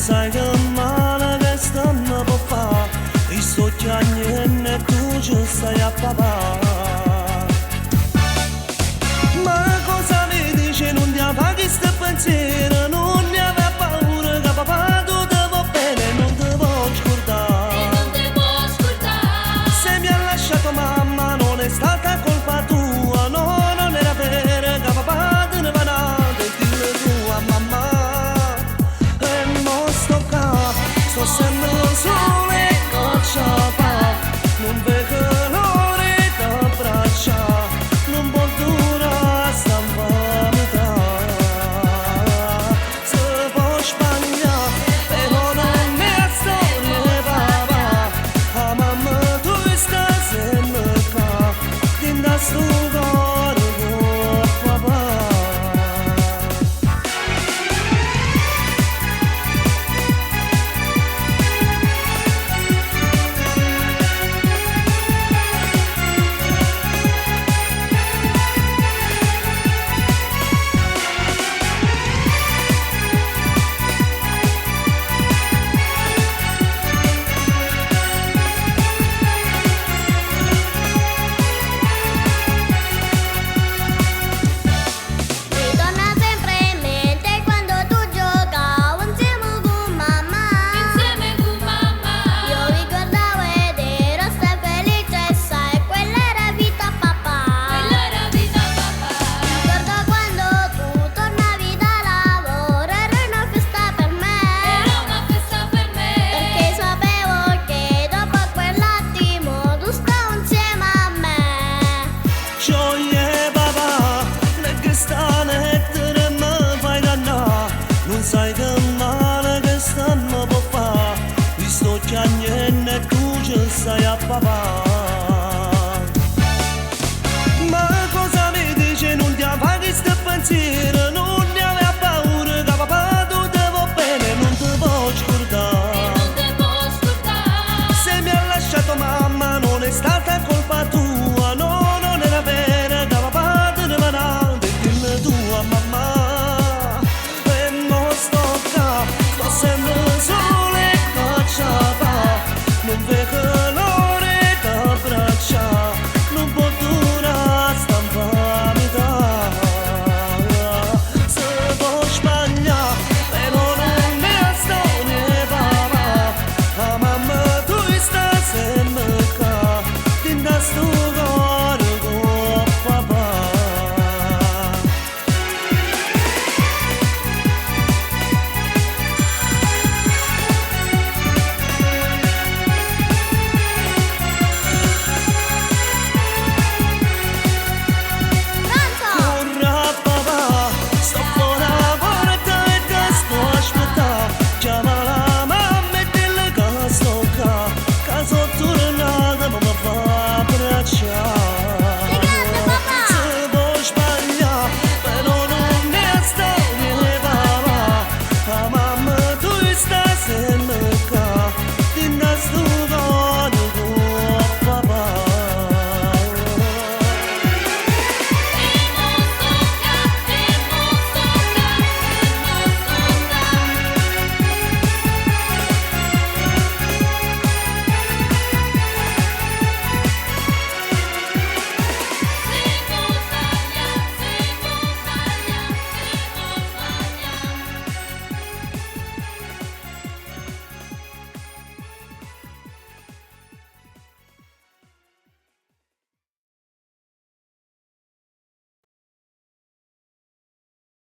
sai che male che stanno per fare, i sto chiagnendo e tu ci stai a papà. Ma cosa mi dice, non ti fa questo pensiero, non ne aveva paura che papà tu ti va bene, non ti vuoi scordare. E non ti può scordare. Se mi ha lasciato mamma non è stata colpa tua, no, non era vero che papà te ne va nato e dillo tu a mamma. E mo sto qua, sto sempre sole e goccia fa, non vedo l'ora di abbracciare, non può durare sta infamità. Se può sbagliare, però non è storia papà, a mamma tu stai sempre qua, dinda sto cuore tuo papà. Mi torna sempre in mente quando tu giocavi insieme con mamma. Insieme con mamma. Io ricordavo ed ero stai felice, sai, quella era vita papà. Quella era vita papà. Ricordo quando tu tornavi da lavoro, era una festa per me. Era una festa per me. Perché sapevo che dopo quell'attimo tu stavi insieme a me. Gioie papà, le cristane e te ne mi fai dannare, non sai che male che stanno per fare, vi sto chiagnendo e tu ci stai a papà. Ma cosa mi dice, non ti fa questo pensiero, non ne aveva paura che papà tu ti va bene, non ti vuoi E scordare. non ti può scordare. Se mi ha lasciato mamma non è stata colpa tua, no, non era vera, da papà te ne va nato e dillo tu a mamma. E mo sto qua, sto sempre